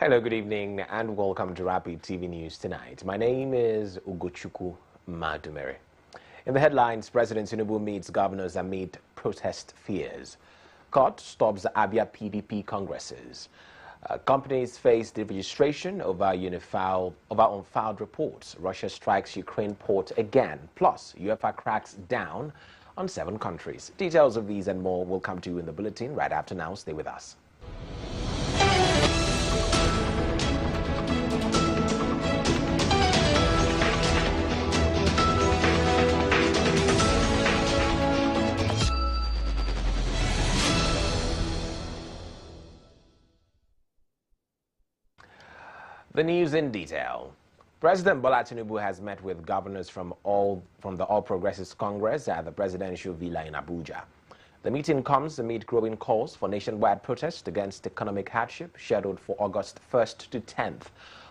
Hello, good evening, and welcome to Rapid TV News tonight. My name is Ugochukwu Madumere. In the headlines, President Tinubu meets governors amid protest fears. Court stops Abia PDP congresses. Companies face deregistration over unfiled reports. Russia strikes Ukraine port again. Plus, UEFA cracks down on 7 countries. Details of these and more will come to you in the bulletin right after now. Stay with us. The news in detail. President Bola Tinubu has met with governors from the All Progressives Congress at the presidential villa in Abuja. The meeting comes amid growing calls for nationwide protest against economic hardship scheduled for August 1st to 10th.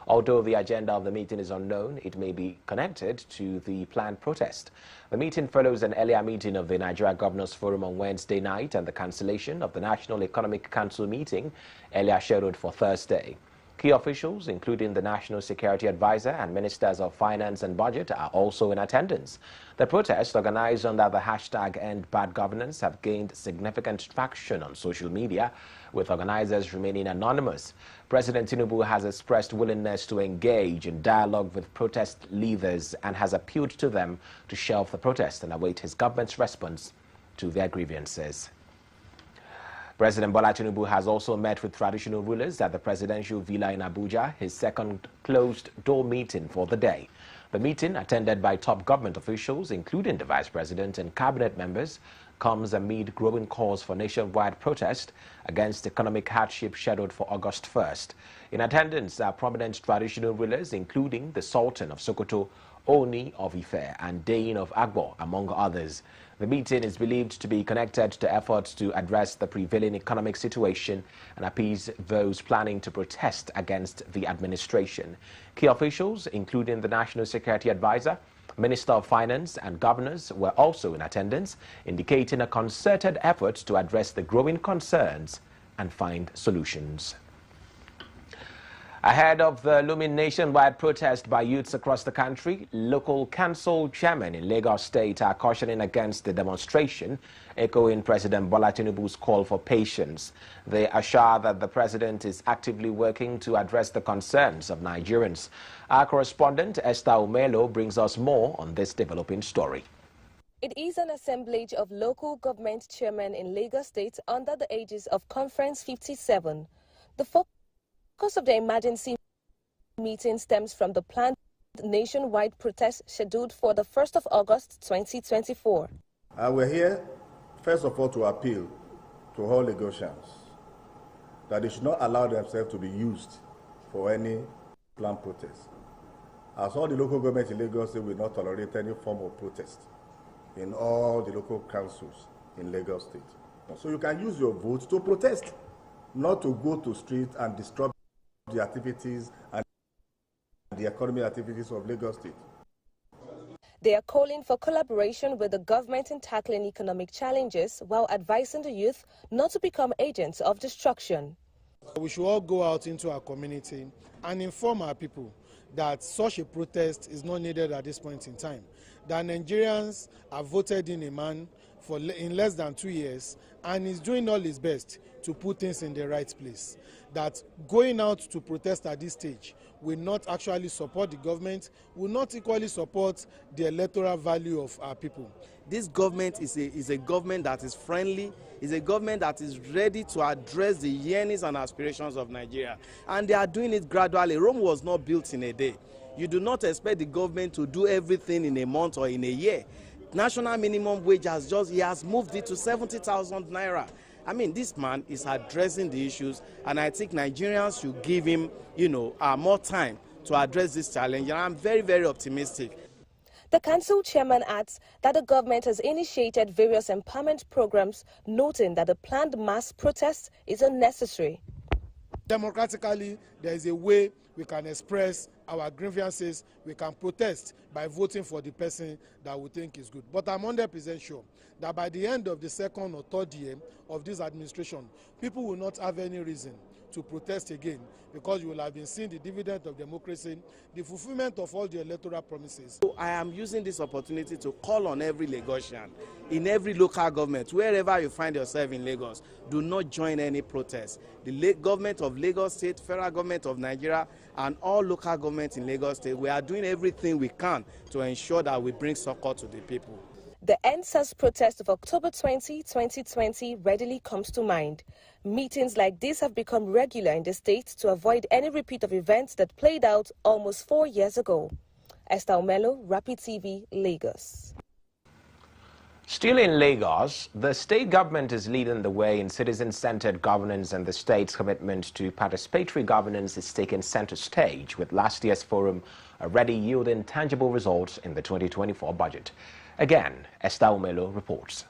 Although the agenda of the meeting is unknown, it may be connected to the planned protest. The meeting follows an earlier meeting of the Nigeria Governors Forum on Wednesday night and the cancellation of the National Economic Council meeting earlier scheduled for Thursday. Key officials, including the National Security Advisor and Ministers of Finance and Budget, are also in attendance. The protests, organized under the hashtag End Bad Governance, have gained significant traction on social media, with organizers remaining anonymous. President Tinubu has expressed willingness to engage in dialogue with protest leaders and has appealed to them to shelve the protest and await his government's response to their grievances. President Bola Tinubu has also met with traditional rulers at the presidential villa in Abuja, his second closed-door meeting for the day. The meeting, attended by top government officials, including the vice president and cabinet members, comes amid growing calls for nationwide protest against economic hardship scheduled for August 1st. In attendance are prominent traditional rulers, including the Sultan of Sokoto, Oni of Ife, and Dein of Agbo, among others. The meeting is believed to be connected to efforts to address the prevailing economic situation and appease those planning to protest against the administration. Key officials, including the National Security Advisor, Minister of Finance, and governors, were also in attendance, indicating a concerted effort to address the growing concerns and find solutions. Ahead of the looming nationwide protest by youths across the country, local council chairmen in Lagos State are cautioning against the demonstration, echoing President Bola Tinubu's call for patience. They assure that the president is actively working to address the concerns of Nigerians. Our correspondent Esther Omelo brings us more on this developing story. It is an assemblage of local government chairmen in Lagos State under the aegis of Conference 57. The focus of the emergency meeting stems from the planned nationwide protest scheduled for the 1st of August 2024. We're here, first of all, to appeal to all Lagosians that they should not allow themselves to be used for any planned protest. As all the local government in Lagos State will not tolerate any form of protest in all the local councils in Lagos State. So you can use your vote to protest, not to go to street and disrupt the activities and the economic activities of Lagos State. They are calling for collaboration with the government in tackling economic challenges while advising the youth not to become agents of destruction. We should all go out into our community and inform our people that such a protest is not needed at this point in time. That Nigerians have voted in a man in less than 2 years and is doing all his best to put things in the right place. That going out to protest at this stage will not actually support the government, will not equally support the electoral value of our people. This government is a government that is friendly, is a government that is ready to address the yearnings and aspirations of Nigeria. And they are doing it gradually. Rome was not built in a day. You do not expect the government to do everything in a month or in a year. National minimum wage has moved it to 70,000 naira. I mean, this man is addressing the issues, and I think Nigerians should give him, more time to address this challenge. And I'm very, very optimistic. The council chairman adds that the government has initiated various empowerment programs, noting that the planned mass protest is unnecessary. Democratically, there is a way we can express our grievances, we can protest by voting for the person that we think is good. But I'm 100% sure that by the end of the second or third year of this administration, people will not have any reason to protest again, because you will have been seeing the dividend of democracy, the fulfillment of all the electoral promises. So I am using this opportunity to call on every Lagosian, in every local government, wherever you find yourself in Lagos, do not join any protest. The government of Lagos State, federal government of Nigeria, and all local governments in Lagos State, we are doing everything we can to ensure that we bring succor to the people. The NSAS protest of October 20, 2020 readily comes to mind. Meetings like this have become regular in the state to avoid any repeat of events that played out almost 4 years ago. Esther Omelo, Rapid TV, Lagos. Still in Lagos, the state government is leading the way in citizen-centered governance, and the state's commitment to participatory governance is taking center stage, with last year's forum already yielding tangible results in the 2024 budget. Again, Esther Omelo reports.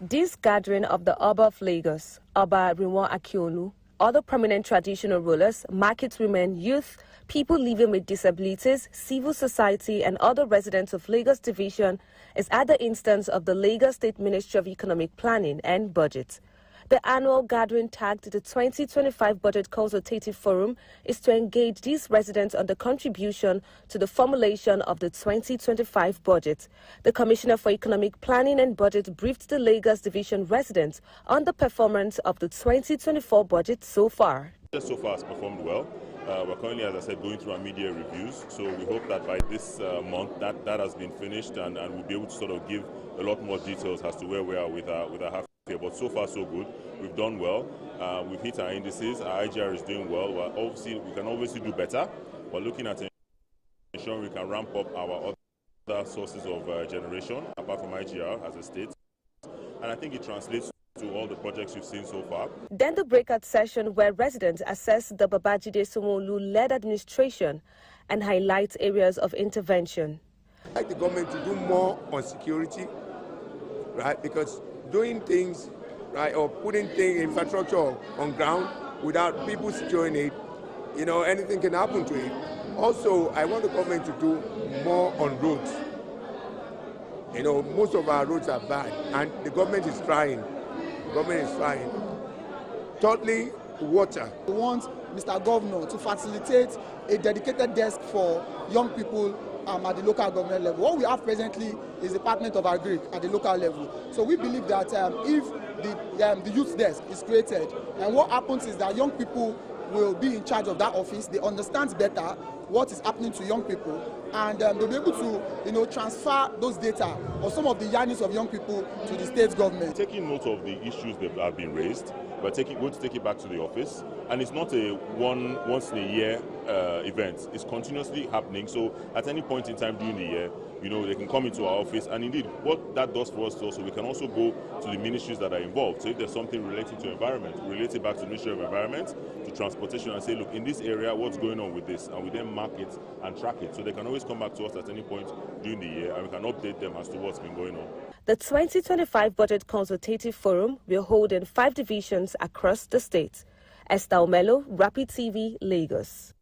This gathering of the Oba of Lagos, Oba Rinwan Akiolu, other prominent traditional rulers, market women, youth, people living with disabilities, civil society, and other residents of Lagos Division is at the instance of the Lagos State Ministry of Economic Planning and Budget. The annual gathering, tagged the 2025 Budget Consultative Forum, is to engage these residents on the contribution to the formulation of the 2025 budget. The Commissioner for Economic Planning and Budget briefed the Lagos Division residents on the performance of the 2024 budget so far. So far has performed well. We're currently, as I said, going through our media reviews, so we hope that by this month that has been finished, and we'll be able to sort of give a lot more details as to where we are with our half year. But so far so good. We've done well. We've hit our indices. Our IGR is doing well. We can obviously do better. We're looking at ensuring we can ramp up our other sources of generation apart from IGR as a state, and I think it translates to all the projects you've seen so far. Then the breakout session, where residents assess the Babajide Sanwo-Olu-led administration and highlight areas of intervention. I'd like the government to do more on security, right? Because doing things, right, or putting things, infrastructure on ground without people securing it, anything can happen to it. Also, I want the government to do more on roads. Most of our roads are bad, and the government is trying. Thirdly, water. We want Mr. Governor to facilitate a dedicated desk for young people at the local government level. What we have presently is the Department of Agri at the local level. So we believe that if the youth desk is created, and what happens is that young people will be in charge of that office. They understand better what is happening to young people, and they'll be able to transfer those data or some of the yearnings of young people to the state government. Taking note of the issues that have been raised, we're going to take it back to the office, and it's not a once in a year event. It's continuously happening, so at any point in time during the year, they can come into our office, and indeed what that does for us is also we can also go to the ministries that are involved. So if there's something related to environment, relate it back to the Ministry of Environment, to transportation, and say, look, in this area, what's going on with this? And we then mark it and track it. So they can always come back to us at any point during the year, and we can update them as to what's been going on. The 2025 Budget Consultative Forum will hold in 5 divisions across the state. Esther Omelo, Rapid TV, Lagos.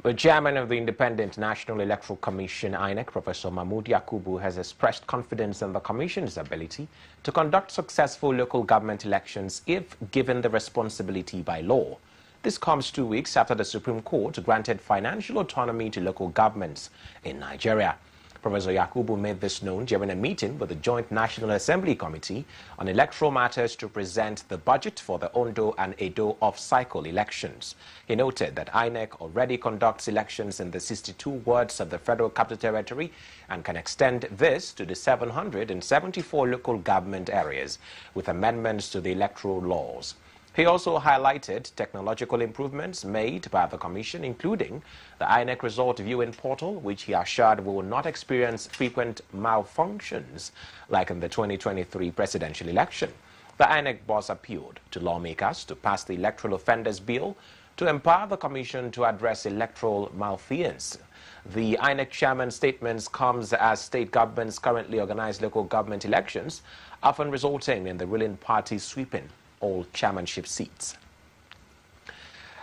The chairman of the Independent National Electoral Commission, INEC, Professor Mahmood Yakubu, has expressed confidence in the Commission's ability to conduct successful local government elections if given the responsibility by law. This comes 2 weeks after the Supreme Court granted financial autonomy to local governments in Nigeria. Professor Yakubu made this known during a meeting with the Joint National Assembly Committee on Electoral Matters to present the budget for the Ondo and Edo off-cycle elections. He noted that INEC already conducts elections in the 62 wards of the Federal Capital Territory and can extend this to the 774 local government areas with amendments to the electoral laws. He also highlighted technological improvements made by the Commission, including the INEC Result Viewing Portal, which he assured will not experience frequent malfunctions like in the 2023 presidential election. The INEC boss appealed to lawmakers to pass the Electoral Offenders Bill to empower the Commission to address electoral malfeasance. The INEC chairman's statements comes as state governments currently organize local government elections, often resulting in the ruling party sweeping all chairmanship seats.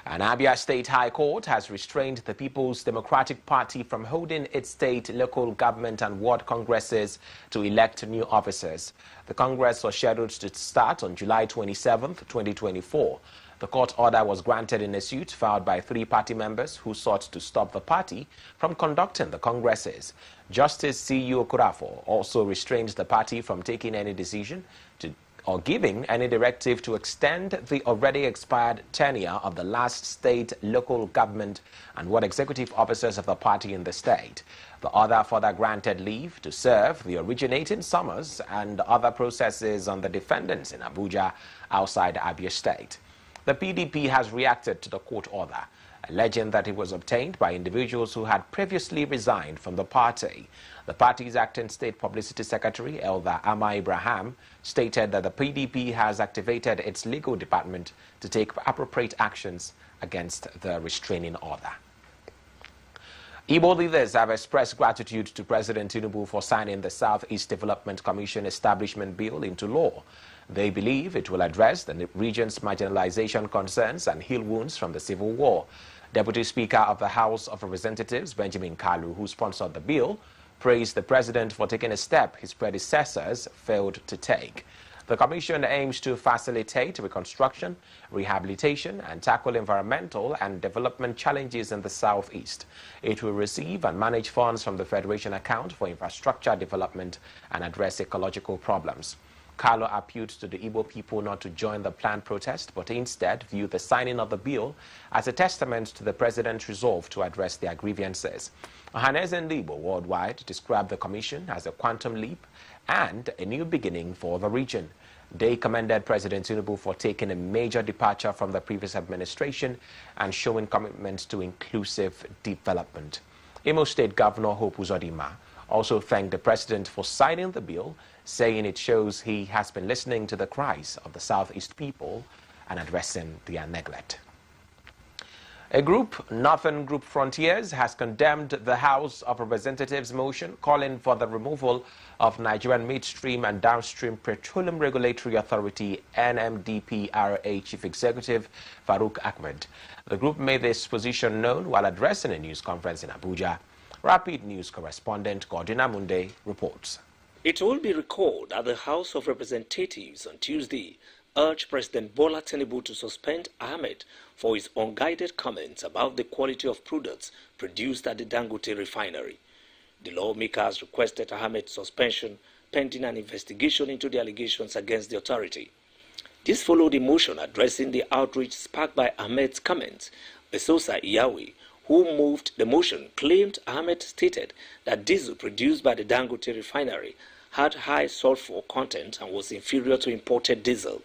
An Abia State High Court has restrained the People's Democratic Party from holding its state, local government and ward congresses to elect new officers. The Congress was scheduled to start on July 27, 2024. The court order was granted in a suit filed by 3 party members who sought to stop the party from conducting the congresses. Justice C.U. Okorafor also restrained the party from taking any decision or giving any directive to extend the already expired tenure of the last state, local government and ward executive officers of the party in the state. The order further granted leave to serve the originating summons and other processes on the defendants in Abuja outside Abia State. The PDP has reacted to the court order, alleging that it was obtained by individuals who had previously resigned from the party. The party's acting state publicity secretary, Elder Ama Ibrahim, stated that the PDP has activated its legal department to take appropriate actions against the restraining order. Igbo leaders have expressed gratitude to President Tinubu for signing the Southeast Development Commission Establishment Bill into law. They believe it will address the region's marginalization concerns and heal wounds from the civil war. Deputy Speaker of the House of Representatives, Benjamin Kalu, who sponsored the bill, praised the president for taking a step his predecessors failed to take. The commission aims to facilitate reconstruction, rehabilitation, and tackle environmental and development challenges in the Southeast. It will receive and manage funds from the Federation account for infrastructure development and address ecological problems. Carlo appealed to the Igbo people not to join the planned protest, but instead view the signing of the bill as a testament to the president's resolve to address their grievances. Ohaneze and Igbo worldwide described the commission as a quantum leap and a new beginning for the region. They commended President Tinubu for taking a major departure from the previous administration and showing commitment to inclusive development. Imo State Governor Hope Uzodinma also thanked the president for signing the bill, saying it shows he has been listening to the cries of the Southeast people and addressing their neglect. A group, Northern Group Frontiers, has condemned the House of Representatives motion calling for the removal of Nigerian Midstream and Downstream Petroleum Regulatory Authority NMDPRA Chief Executive Farouk Ahmed. The group made this position known while addressing a news conference in Abuja. Rapid News correspondent Gordina Munde reports. It will be recalled that the House of Representatives on Tuesday urged President Bola Tinubu to suspend Ahmed for his unguided comments about the quality of products produced at the Dangote refinery. The lawmakers requested Ahmed's suspension pending an investigation into the allegations against the authority. This followed a motion addressing the outrage sparked by Ahmed's comments. Esosa Iyawi, who moved the motion, claimed Ahmed stated that diesel produced by the Dangote refinery had high sulfur content and was inferior to imported diesel.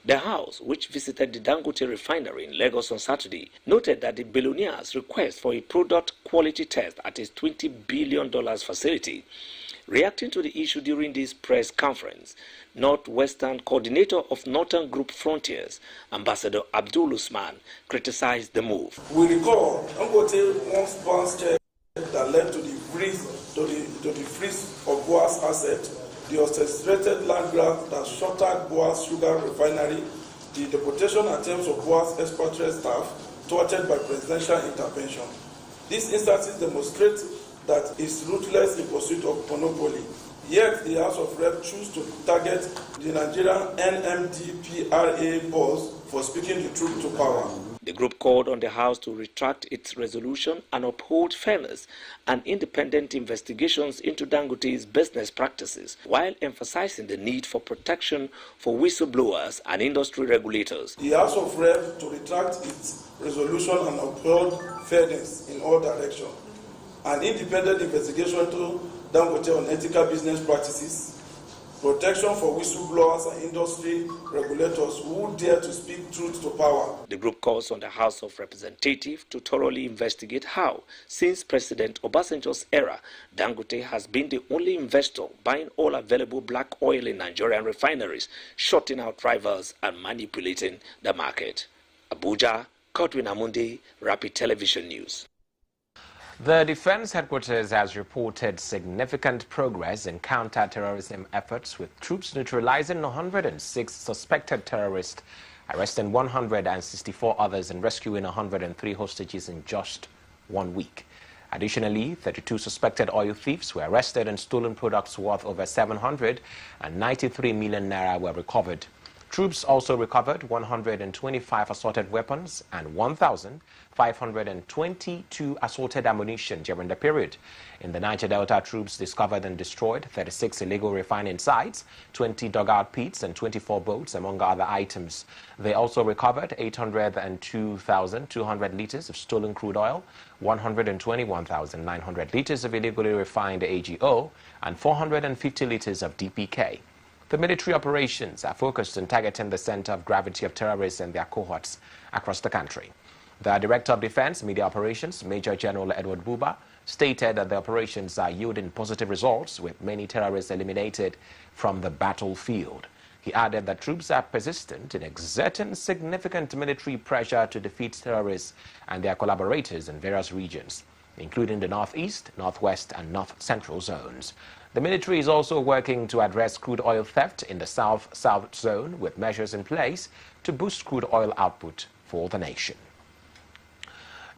The House, which visited the Dangote refinery in Lagos on Saturday, noted that the billionaire's request for a product quality test at his $20 billion facility. Reacting to the issue during this press conference, Northwestern coordinator of Northern Group Frontiers, Ambassador Abdul Usman, criticized the move. We recall Dangote once bounced check that led to the freeze of Boas asset, the orchestrated land grab that shuttered Boas sugar refinery, the deportation attempts of Boas expatriate staff thwarted by presidential intervention. These instances demonstrate that is ruthless in pursuit of monopoly. Yet the House of Rep choose to target the Nigerian NMDPRA boss for speaking the truth to power. The group called on the House to retract its resolution and uphold fairness and independent investigations into Dangote's business practices, while emphasizing the need for protection for whistleblowers and industry regulators. The House of Rep to retract its resolution and uphold fairness in all directions. An independent investigation into Dangote on ethical business practices, protection for whistleblowers and industry regulators who dare to speak truth to power. The group calls on the House of Representatives to thoroughly investigate how, since President Obasanjo's era, Dangote has been the only investor buying all available black oil in Nigerian refineries, shutting out rivals and manipulating the market. Abuja, Godwin Amundi, Rapid Television News. The Defense Headquarters has reported significant progress in counter-terrorism efforts, with troops neutralizing 106 suspected terrorists, arresting 164 others and rescuing 103 hostages in just 1 week. Additionally, 32 suspected oil thieves were arrested and stolen products worth over 793 million naira were recovered. Troops also recovered 125 assorted weapons and 1,522 assorted ammunition during the period. In the Niger Delta, troops discovered and destroyed 36 illegal refining sites, 20 dugout pits, and 24 boats, among other items. They also recovered 802,200 liters of stolen crude oil, 121,900 liters of illegally refined AGO, and 450 liters of DPK. The military operations are focused on targeting the center of gravity of terrorists and their cohorts across the country. The Director of Defense Media Operations, Major General Edward Buba, stated that the operations are yielding positive results, with many terrorists eliminated from the battlefield. He added that troops are persistent in exerting significant military pressure to defeat terrorists and their collaborators in various regions, including the Northeast, Northwest, and North Central zones. The military is also working to address crude oil theft in the South-South zone, with measures in place to boost crude oil output for the nation.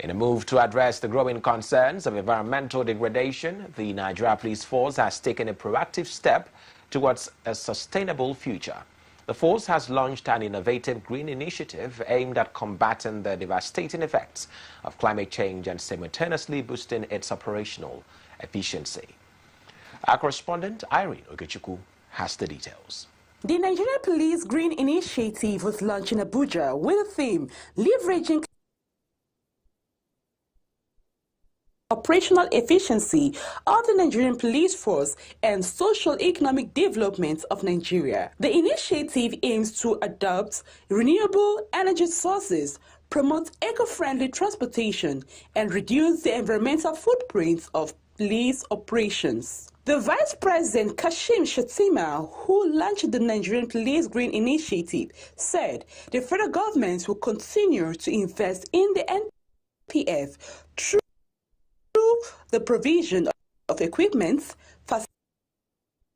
In a move to address the growing concerns of environmental degradation, the Nigeria Police Force has taken a proactive step towards a sustainable future. The force has launched an innovative green initiative aimed at combating the devastating effects of climate change and simultaneously boosting its operational efficiency. Our correspondent Irene Okechukwu has the details. The Nigeria Police Green Initiative was launched in Abuja with the theme leveraging operational efficiency of the Nigerian police force and social-economic development of Nigeria. The initiative aims to adopt renewable energy sources, promote eco-friendly transportation, and reduce the environmental footprint of police operations. The Vice President Kashim Shettima, who launched the Nigerian Police Green Initiative, said the federal government will continue to invest in the NPF through the provision of equipment,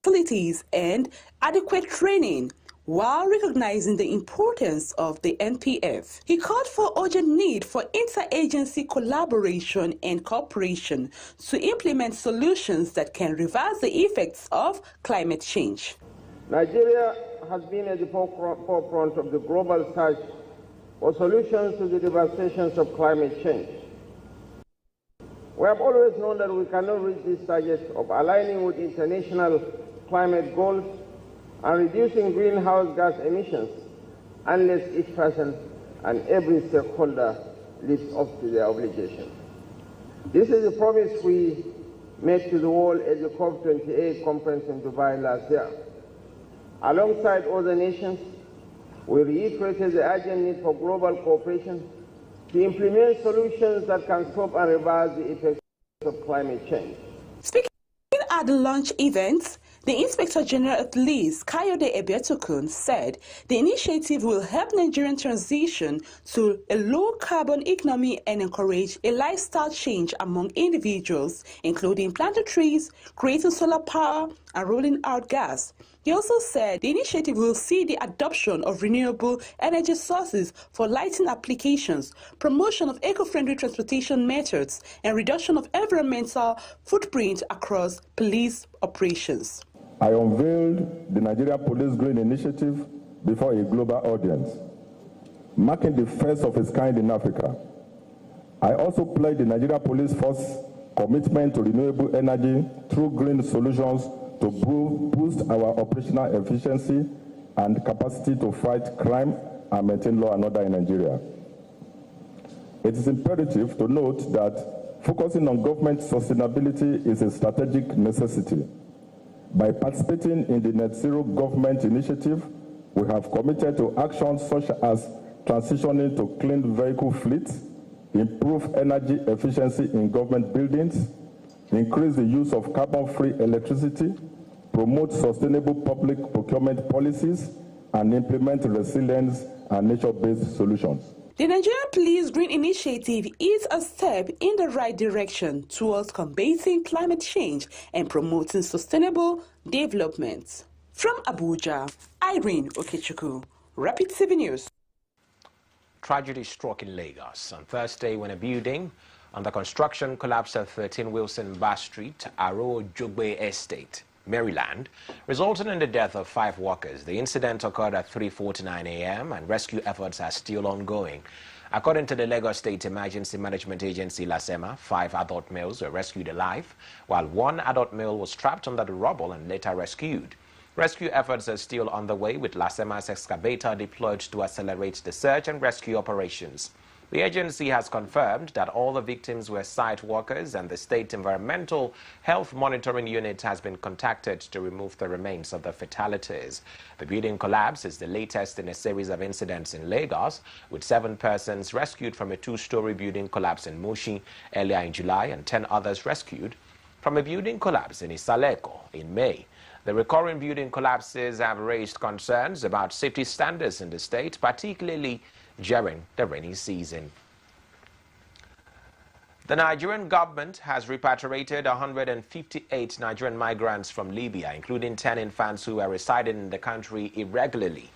facilities, and adequate training, while recognizing the importance of the NPF. He called for urgent need for interagency collaboration and cooperation to implement solutions that can reverse the effects of climate change. Nigeria has been at the forefront of the global search for solutions to the devastations of climate change. We have always known that we cannot reach this target of aligning with international climate goals and reducing greenhouse gas emissions unless each person and every stakeholder lives up to their obligation. This is a promise we made to the world at the COP28 conference in Dubai last year. Alongside other nations, we reiterated the urgent need for global cooperation to implement solutions that can stop and reverse the effects of climate change. Speaking at the launch event, the Inspector General of Police, Kayode Ebietokun, said the initiative will help Nigerian transition to a low-carbon economy and encourage a lifestyle change among individuals, including planting trees, creating solar power, and rolling out gas. He also said the initiative will see the adoption of renewable energy sources for lighting applications, promotion of eco-friendly transportation methods, and reduction of environmental footprint across police operations. I unveiled the Nigeria Police Green Initiative before a global audience, marking the first of its kind in Africa. I also pledged the Nigeria Police Force commitment to renewable energy through green solutions to boost our operational efficiency and capacity to fight crime and maintain law and order in Nigeria. It is imperative to note that focusing on government sustainability is a strategic necessity. By participating in the Net Zero Government Initiative, we have committed to actions such as transitioning to clean vehicle fleets, improve energy efficiency in government buildings, increase the use of carbon-free electricity, promote sustainable public procurement policies, and implement resilience and nature-based solutions. The Nigerian Police Green Initiative is a step in the right direction towards combating climate change and promoting sustainable development. From Abuja, Irene Okechukwu, Rapid TV News. Tragedy struck in Lagos on Thursday when a building under construction collapsed at 13 Wilson Bar Street, Aro Jogbe Estate. Maryland, resulting in the death of 5 workers. The incident occurred at 3:49 a.m. and rescue efforts are still ongoing. According to the Lagos State Emergency Management Agency, LASEMA, 5 adult males were rescued alive, while 1 adult male was trapped under the rubble and later rescued. Rescue efforts are still underway, with LASEMA's excavator deployed to accelerate the search and rescue operations. The agency has confirmed that all the victims were site workers, and the State Environmental Health Monitoring Unit has been contacted to remove the remains of the fatalities. The building collapse is the latest in a series of incidents in Lagos, with 7 persons rescued from a 2-story building collapse in Mushin earlier in July and 10 others rescued from a building collapse in Isaleko in May. The recurring building collapses have raised concerns about safety standards in the state, particularly during the rainy season. The Nigerian government has repatriated 158 Nigerian migrants from Libya, including 10 infants who are residing in the country irregularly.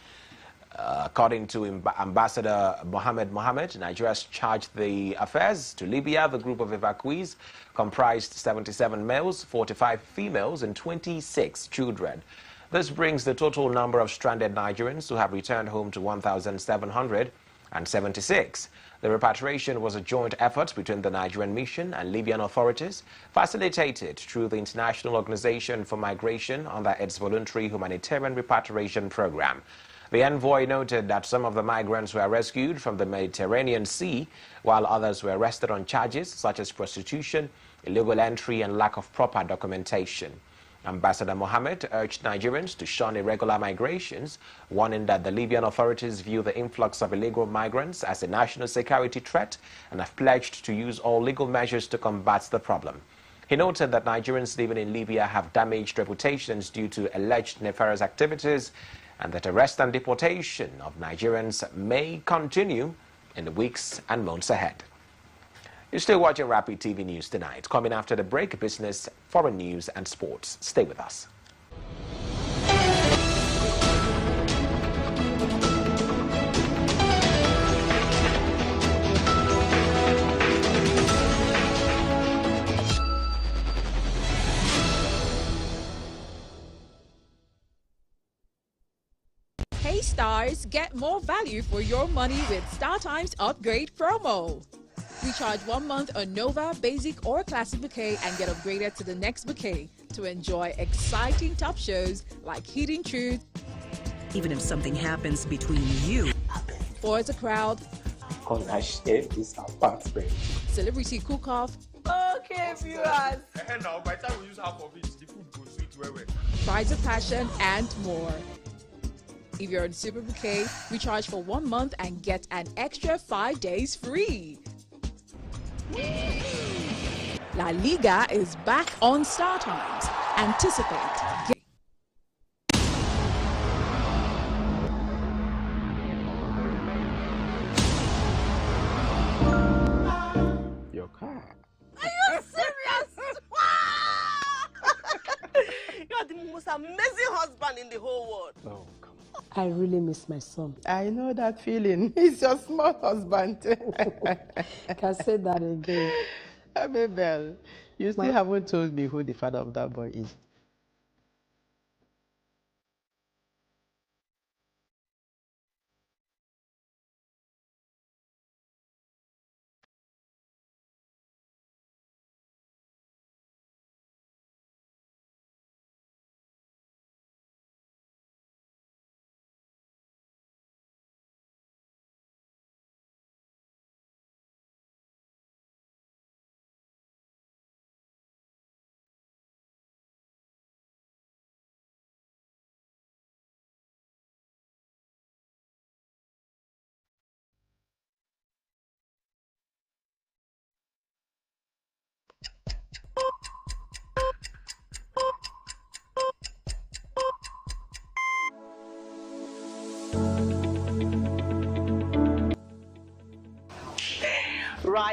According to Ambassador Mohammed, Nigeria's charged the affairs to Libya. The group of evacuees comprised 77 males, 45 females, and 26 children. This brings the total number of stranded Nigerians who have returned home to 1,776. The repatriation was a joint effort between the Nigerian mission and Libyan authorities, facilitated through the International Organization for Migration under its voluntary humanitarian repatriation program. The envoy noted that some of the migrants were rescued from the Mediterranean Sea, while others were arrested on charges such as prostitution, illegal entry, and lack of proper documentation. Ambassador Mohammed urged Nigerians to shun irregular migrations, warning that the Libyan authorities view the influx of illegal migrants as a national security threat and have pledged to use all legal measures to combat the problem. He noted that Nigerians living in Libya have damaged reputations due to alleged nefarious activities, and that arrest and deportation of Nigerians may continue in the weeks and months ahead. You're still watching Rapid TV News tonight. Coming after the break, business, foreign news, and sports. Stay with us. Hey Stars, get more value for your money with StarTimes Upgrade promo. Recharge 1 month on Nova, Basic, or Classic Bouquet and get upgraded to the next bouquet to enjoy exciting top shows like Hidden Truth, even if something happens between you, For the Crowd, because I share this apartment, Celebrity Cook-Off, Okay, viewers. Now, by the time we use half of it, the food goes sweet well. Prides of Passion, and more. If you're on Super Bouquet, recharge for 1 month and get an extra 5 days free. La Liga is back on StarTimes. Anticipate. Your car. Are you serious? You're the most amazing husband in the whole world. Oh, come on. I really miss my son. I know that feeling. He's your small husband. Can say that again. Mabel, you still haven't told me who the father of that boy is.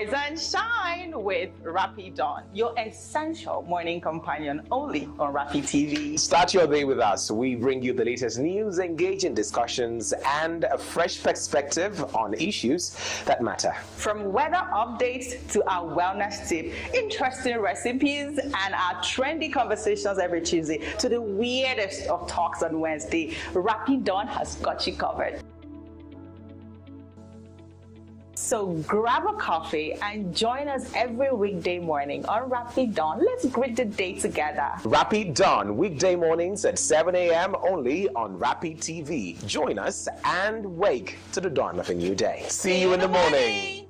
Rise and shine with Rapid Dawn, your essential morning companion only on Rapid TV. Start your day with us. We bring you the latest news, engaging discussions, and a fresh perspective on issues that matter. From weather updates to our wellness tip, interesting recipes, and our trendy conversations every Tuesday to the weirdest of talks on Wednesday, Rapid Dawn has got you covered. So grab a coffee and join us every weekday morning on Rapid Dawn. Let's greet the day together. Rapid Dawn, weekday mornings at 7 a.m. only on Rapid TV. Join us and wake to the dawn of a new day. See you in the morning.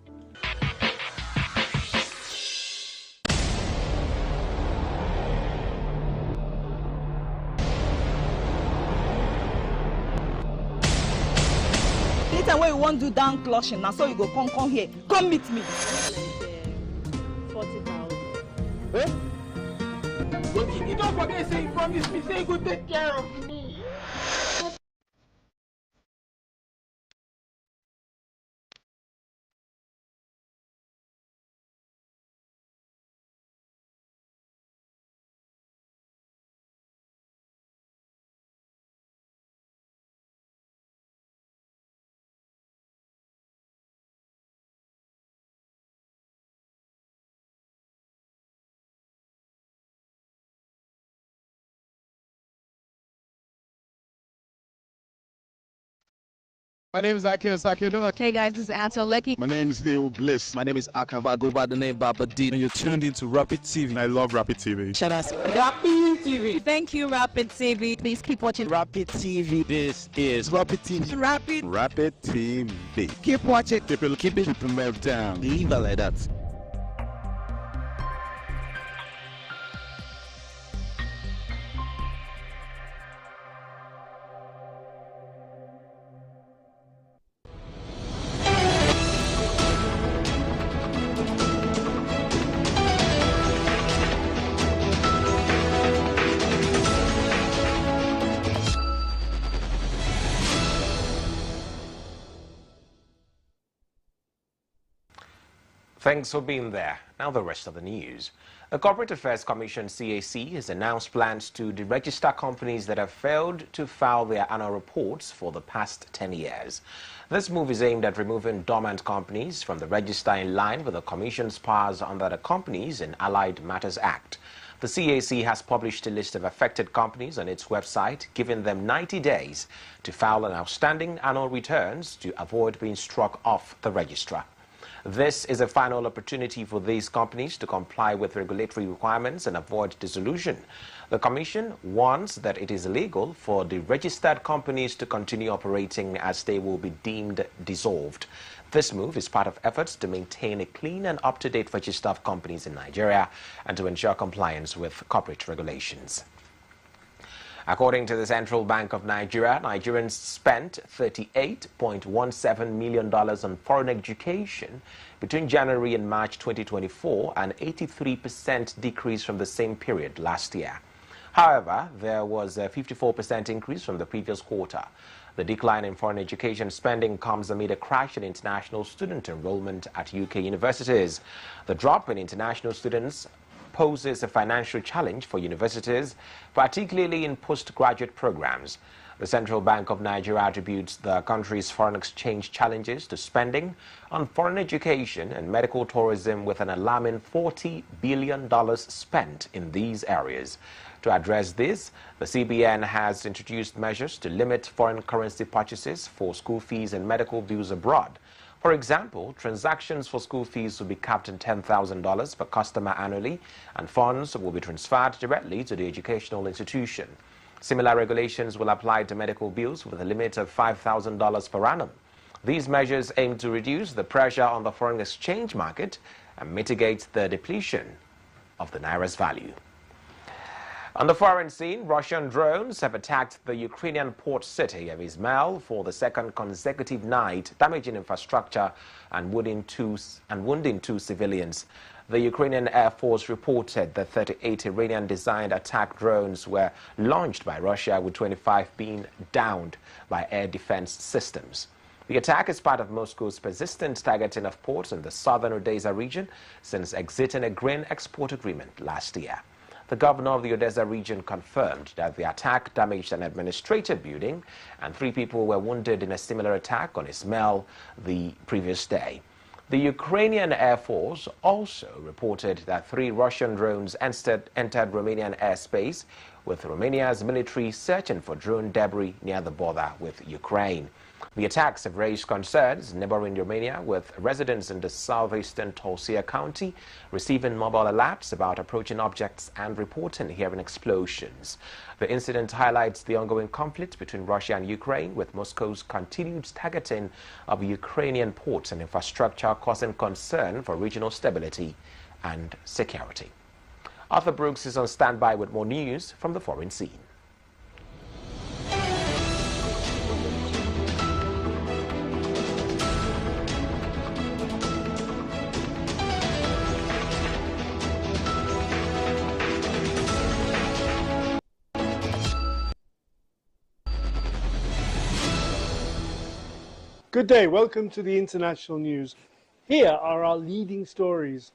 Anytime when you want to do down clutching, now so you go come here, come meet me. 40,000. Eh? You don't forget saying you promise me, say you go take care of me. My name is Akin Sakido. Hey guys, this is Anton Lecky. My name is Neil Bliss. My name is Akava. I go by the name Baba D. And you're tuned into Rapid TV. I love Rapid TV. Shout out Rapid TV. Thank you, Rapid TV. Please keep watching Rapid TV. This is Rapid TV. Rapid TV. Keep watching. Keep it down. Leave it like that. Thanks for being there. Now the rest of the news. The Corporate Affairs Commission, CAC, has announced plans to deregister companies that have failed to file their annual reports for the past 10 years. This move is aimed at removing dormant companies from the register in line with the Commission's powers under the Companies and Allied Matters Act. The CAC has published a list of affected companies on its website, giving them 90 days to file an outstanding annual returns to avoid being struck off the register. This is a final opportunity for these companies to comply with regulatory requirements and avoid dissolution. The Commission warns that it is illegal for the registered companies to continue operating as they will be deemed dissolved. This move is part of efforts to maintain a clean and up-to-date register of companies in Nigeria and to ensure compliance with corporate regulations. According to the Central Bank of Nigeria, Nigerians spent $38.17 million on foreign education between January and March 2024, an 83% decrease from the same period last year. However, there was a 54% increase from the previous quarter. The decline in foreign education spending comes amid a crash in international student enrollment at UK universities. The drop in international students poses a financial challenge for universities, particularly in postgraduate programs. The Central Bank of Nigeria attributes the country's foreign exchange challenges to spending on foreign education and medical tourism, with an alarming $40 billion spent in these areas. To address this, the CBN has introduced measures to limit foreign currency purchases for school fees and medical bills abroad. For example, transactions for school fees will be capped at $10,000 per customer annually, and funds will be transferred directly to the educational institution. Similar regulations will apply to medical bills with a limit of $5,000 per annum. These measures aim to reduce the pressure on the foreign exchange market and mitigate the depletion of the naira's value. On the foreign scene, Russian drones have attacked the Ukrainian port city of Izmail for the second consecutive night, damaging infrastructure and wounding two civilians. The Ukrainian Air Force reported that 38 Iranian-designed attack drones were launched by Russia, with 25 being downed by air defense systems. The attack is part of Moscow's persistent targeting of ports in the southern Odessa region since exiting a grain export agreement last year. The governor of the Odessa region confirmed that the attack damaged an administrative building and 3 people were wounded in a similar attack on Ismail the previous day. The Ukrainian Air Force also reported that 3 Russian drones entered Romanian airspace, with Romania's military searching for drone debris near the border with Ukraine. The attacks have raised concerns neighboring Romania, with residents in the southeastern Tulcea County receiving mobile alerts about approaching objects and reporting hearing explosions. The incident highlights the ongoing conflict between Russia and Ukraine, with Moscow's continued targeting of Ukrainian ports and infrastructure causing concern for regional stability and security. Arthur Brooks is on standby with more news from the foreign scene. Good day, welcome to the international news. Here are our leading stories.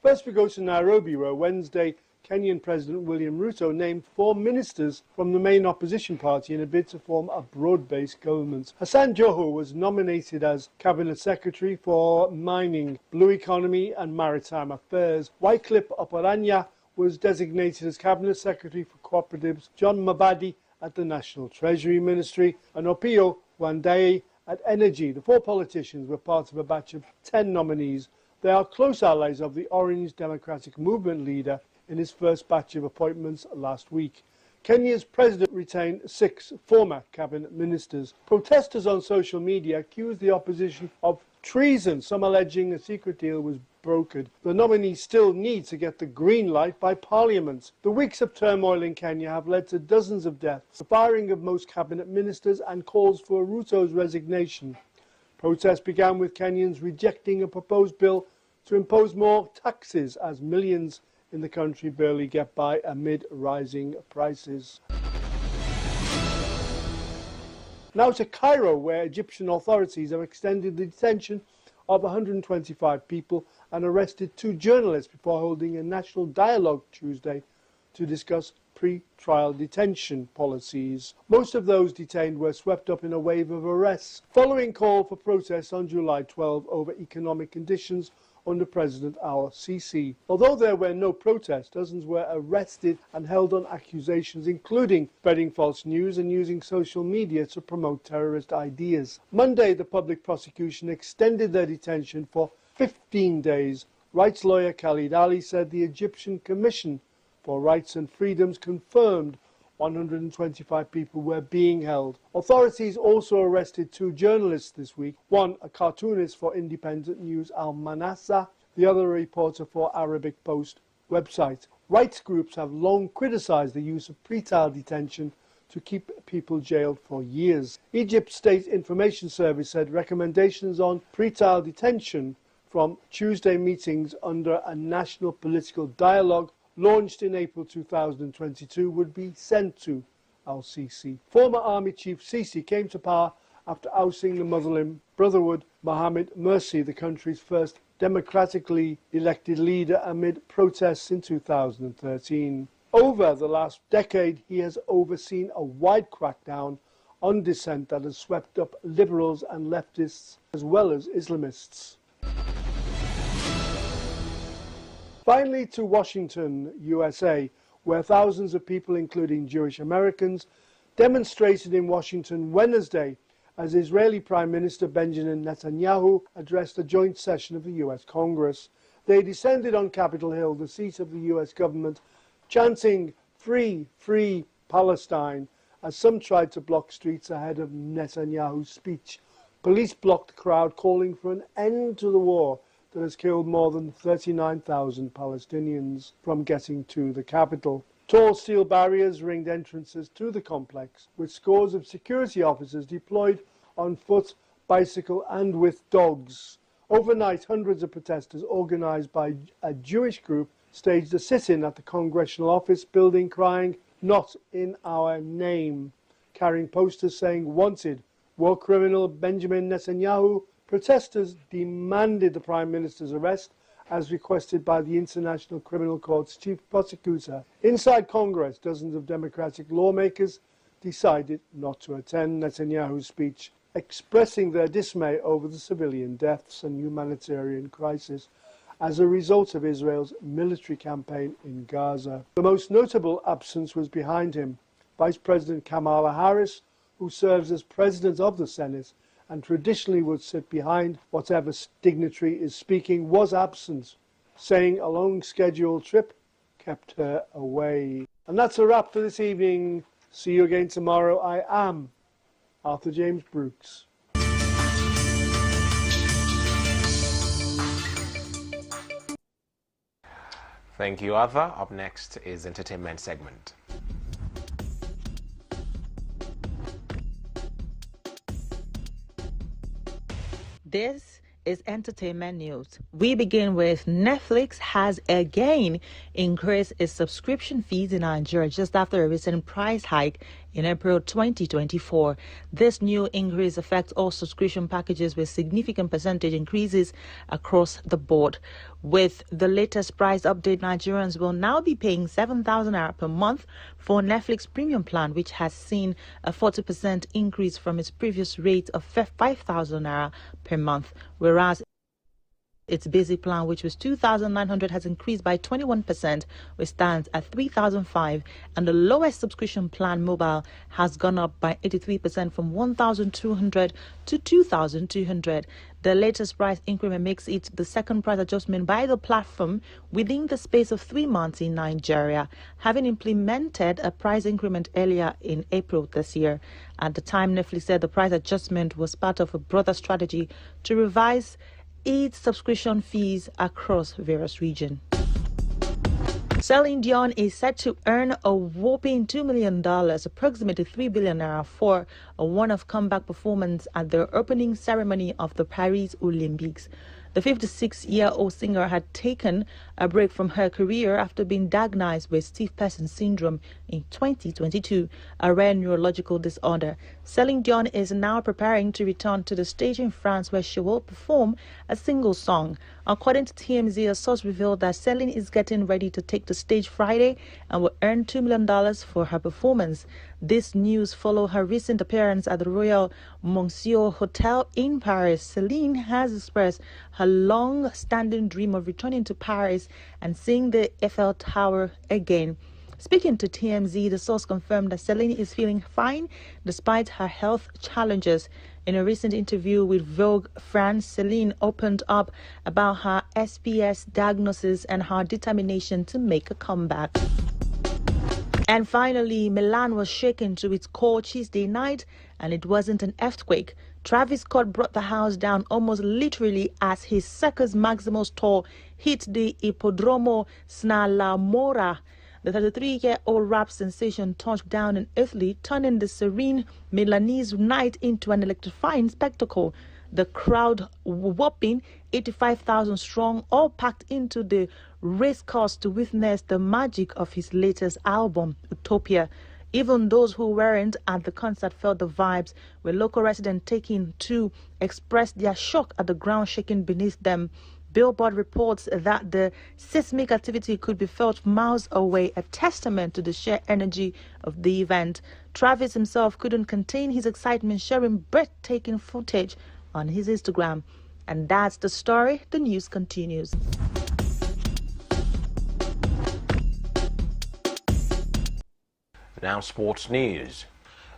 First, we go to Nairobi, where Wednesday, Kenyan President William Ruto named 4 ministers from the main opposition party in a bid to form a broad-based government. Hassan Joho was nominated as Cabinet Secretary for Mining, Blue Economy and Maritime Affairs. Wycliffe Oparanya was designated as Cabinet Secretary for Cooperatives, John Mabadi at the National Treasury Ministry, and Opio Wandaye at Energy. The 4 politicians were part of a batch of 10 nominees. They are close allies of the Orange Democratic Movement leader in his first batch of appointments last week. Kenya's president retained 6 former cabinet ministers. Protesters on social media accused the opposition of treason, some alleging a secret deal was brokered. The nominees still need to get the green light by Parliament. The weeks of turmoil in Kenya have led to dozens of deaths, the firing of most cabinet ministers and calls for Ruto's resignation. Protests began with Kenyans rejecting a proposed bill to impose more taxes as millions in the country barely get by amid rising prices. Now to Cairo, where Egyptian authorities have extended the detention of 125 people and arrested 2 journalists before holding a national dialogue Tuesday to discuss pre-trial detention policies. Most of those detained were swept up in a wave of arrests following call for protests on July 12 over economic conditions under President al-Sisi. Although there were no protests, dozens were arrested and held on accusations including spreading false news and using social media to promote terrorist ideas. Monday, the public prosecution extended their detention for 15 days. Rights lawyer Khalid Ali said the Egyptian Commission for Rights and Freedoms confirmed 125 people were being held. Authorities also arrested 2 journalists this week, one a cartoonist for independent news Al Manassa, the other a reporter for Arabic Post website. Rights groups have long criticized the use of pretrial detention to keep people jailed for years. Egypt's State Information Service said recommendations on pretrial detention from Tuesday meetings under a national political dialogue launched in April 2022 would be sent to al-Sisi. Former Army Chief Sisi came to power after ousting the Muslim Brotherhood Mohammed Morsi, the country's first democratically elected leader, amid protests in 2013. Over the last decade, he has overseen a wide crackdown on dissent that has swept up liberals and leftists as well as Islamists. Finally, to Washington, USA, where thousands of people, including Jewish Americans, demonstrated in Washington Wednesday as Israeli Prime Minister Benjamin Netanyahu addressed a joint session of the US Congress. They descended on Capitol Hill, the seat of the US government, chanting, "Free, free Palestine," as some tried to block streets ahead of Netanyahu's speech. Police blocked the crowd, calling for an end to the war that has killed more than 39,000 Palestinians from getting to the capital. Tall steel barriers ringed entrances to the complex, with scores of security officers deployed on foot, bicycle and with dogs. Overnight, hundreds of protesters, organized by a Jewish group, staged a sit-in at the Congressional Office building, crying, "Not in our name," carrying posters saying "Wanted, War criminal Benjamin Netanyahu, protesters demanded the Prime Minister's arrest as requested by the International Criminal Court's chief prosecutor. Inside Congress, dozens of Democratic lawmakers decided not to attend Netanyahu's speech, expressing their dismay over the civilian deaths and humanitarian crisis as a result of Israel's military campaign in Gaza. The most notable absence was behind him. Vice President Kamala Harris, who serves as President of the Senate and traditionally would sit behind whatever dignitary is speaking, was absent, saying a long scheduled trip kept her away. And that's a wrap for this evening. See you again tomorrow. I am Arthur James Brooks. Thank you, Arthur. Up next is entertainment segment. This is entertainment news. We begin with Netflix has again increased its subscription fees in Nigeria just after a recent price hike in April 2024. This new increase affects all subscription packages with significant percentage increases across the board. With the latest price update, Nigerians will now be paying 7,000 naira per month for Netflix premium plan, which has seen a 40% increase from its previous rate of 5,000 naira per month, whereas its basic plan, which was 2,900, has increased by 21%, which stands at 3,005, and the lowest subscription plan, mobile, has gone up by 83% from 1,200 to 2,200. The latest price increment makes it the second price adjustment by the platform within the space of 3 months in Nigeria, having implemented a price increment earlier in April this year. At the time, Netflix said the price adjustment was part of a broader strategy to revise its subscription fees across various regions. Celine Dion is set to earn a whopping $2 million, approximately 3 billion naira, for a one-off comeback performance at the opening ceremony of the Paris Olympics. The 56-year-old singer had taken a break from her career after being diagnosed with stiff person syndrome in 2022, a rare neurological disorder. Celine Dion is now preparing to return to the stage in France, where she will perform a single song. According to TMZ, a source revealed that Celine is getting ready to take the stage Friday and will earn $2 million for her performance. This news follows her recent appearance at the Royal Monsieur Hotel in Paris. Celine has expressed her long-standing dream of returning to Paris and seeing the Eiffel Tower again. Speaking to TMZ, the source confirmed that Celine is feeling fine despite her health challenges. In a recent interview with Vogue France, Celine opened up about her SPS diagnosis and her determination to make a comeback. And finally, Milan was shaken to its core Tuesday night, and it wasn't an earthquake. Travis Scott brought the house down almost literally as his Circus Maximus tour hit the Ippodromo Snallamora. The 33-year-old rap sensation touched down in Italy, turning the serene Milanese night into an electrifying spectacle. The crowd, whopping 85,000 strong, all packed into the racecourse to witness the magic of his latest album, Utopia. Even those who weren't at the concert felt the vibes, with local residents taking to express their shock at the ground shaking beneath them. Billboard reports that the seismic activity could be felt miles away, a testament to the sheer energy of the event. Travis himself couldn't contain his excitement, sharing breathtaking footage on his Instagram. And that's the story. The news continues. Now, sports news.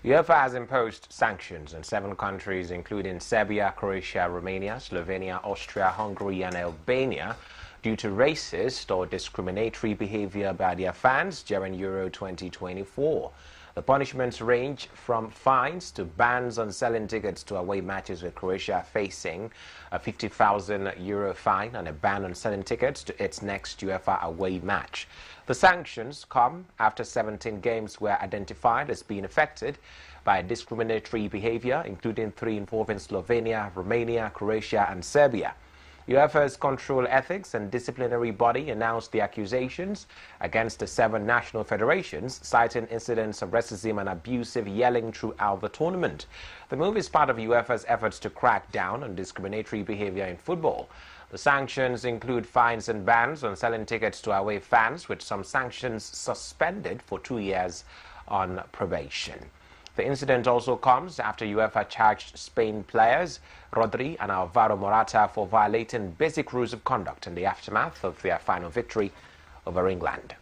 UEFA has imposed sanctions on 7 countries, including Serbia, Croatia, Romania, Slovenia, Austria, Hungary, and Albania, due to racist or discriminatory behavior by their fans during Euro 2024. The punishments range from fines to bans on selling tickets to away matches, with Croatia facing a €50,000 fine and a ban on selling tickets to its next UEFA away match. The sanctions come after 17 games were identified as being affected by discriminatory behavior, including 3 involving Slovenia, Romania, Croatia, and Serbia. UEFA's Control Ethics and Disciplinary Body announced the accusations against the 7 national federations, citing incidents of racism and abusive yelling throughout the tournament. The move is part of UEFA's efforts to crack down on discriminatory behavior in football. The sanctions include fines and bans on selling tickets to away fans, with some sanctions suspended for 2 years on probation. The incident also comes after UEFA charged Spain players Rodri and Alvaro Morata for violating basic rules of conduct in the aftermath of their final victory over England.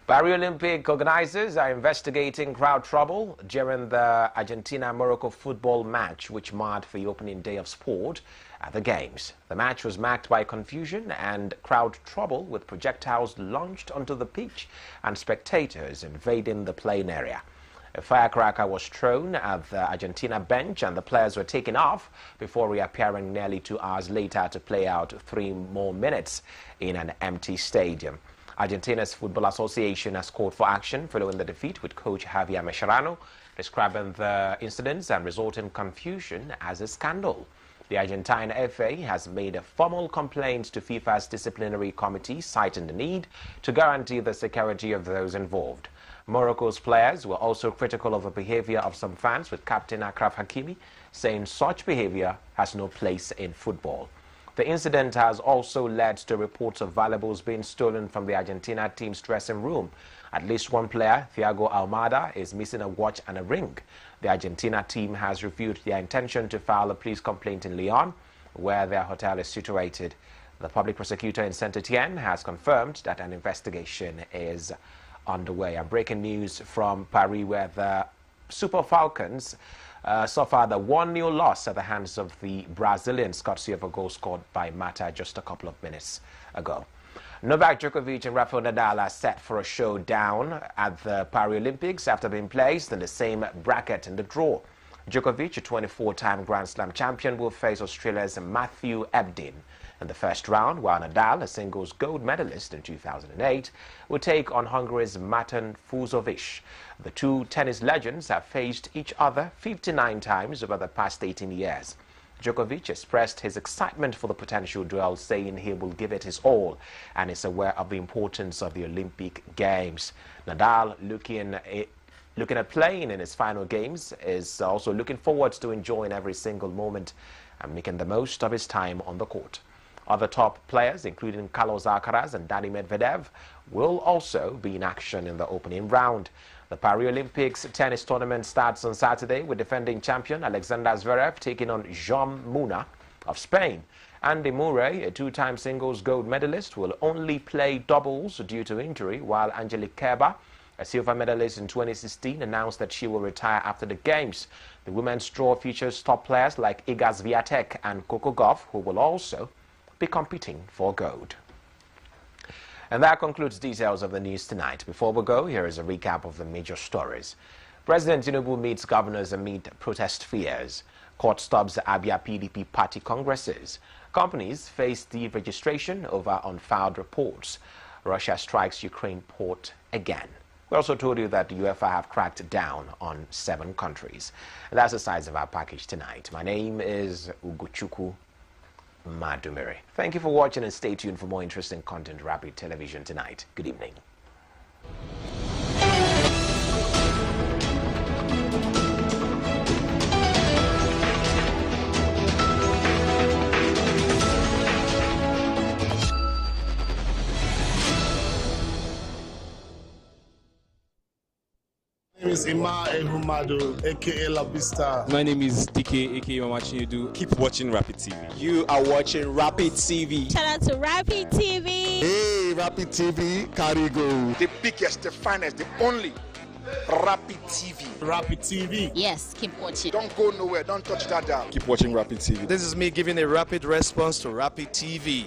Paralympic organizers are investigating crowd trouble during the Argentina-Morocco football match, which marked the opening day of sport at the Games. The match was marked by confusion and crowd trouble, with projectiles launched onto the pitch and spectators invading the playing area. A firecracker was thrown at the Argentina bench and the players were taken off before reappearing nearly 2 hours later to play out 3 more minutes in an empty stadium. Argentina's Football Association has called for action following the defeat, with coach Javier Mascherano describing the incidents and resulting confusion as a scandal. The Argentine FA has made a formal complaint to FIFA's disciplinary committee, citing the need to guarantee the security of those involved. Morocco's players were also critical of the behavior of some fans, with captain Achraf Hakimi saying such behavior has no place in football. The incident has also led to reports of valuables being stolen from the Argentina team's dressing room. At least one player, Thiago Almada, is missing a watch and a ring. The Argentina team has revealed their intention to file a police complaint in Lyon, where their hotel is situated. The public prosecutor in Saint-Etienne has confirmed that an investigation is underway. And breaking news from Paris, where the Super Falcons suffered a 1-0 loss at the hands of the Brazilians, courtesy of a goal scored by Mata just a couple of minutes ago. Novak Djokovic and Rafael Nadal are set for a showdown at the Paralympics after being placed in the same bracket in the draw. Djokovic, a 24-time Grand Slam champion, will face Australia's Matthew Ebden in the first round, while Nadal, a singles gold medalist in 2008, will take on Hungary's Matan Fucsovics. The two tennis legends have faced each other 59 times over the past 18 years. Djokovic expressed his excitement for the potential duel, saying he will give it his all and is aware of the importance of the Olympic Games. Nadal, looking at playing in his final games, is also looking forward to enjoying every single moment and making the most of his time on the court. Other top players, including Carlos Alcaraz and Dani Medvedev, will also be in action in the opening round. The Paralympics tennis tournament starts on Saturday with defending champion Alexander Zverev taking on Joan Munar of Spain. Andy Murray, a 2-time singles gold medalist, will only play doubles due to injury, while Angelique Kerber, a silver medalist in 2016, announced that she will retire after the Games. The women's draw features top players like Iga Swiatek and Coco Gauff, who will also be competing for gold. And that concludes details of the news tonight. Before we go, here is a recap of the major stories. President Tinubu meets governors amid protest fears. Court stops Abia PDP party congresses. Companies face deregistration over unfiled reports. Russia strikes Ukraine port again. We also told you that the UEFA have cracked down on 7 countries. And that's the size of our package tonight. My name is Ugochukwu Madumere. Thank you for watching and stay tuned for more interesting content Rapid Television tonight. Good evening. My name is Ima Ehumadu, aka La Vista. My name is DK, aka Mama Chinedu. Keep watching Rapid TV. You are watching Rapid TV. Shout out to Rapid TV. Hey, Rapid TV, Carigo. The biggest, the finest, the only Rapid TV. Rapid TV. Yes, keep watching. Don't go nowhere. Don't touch that dial. Keep watching Rapid TV. This is me giving a rapid response to Rapid TV.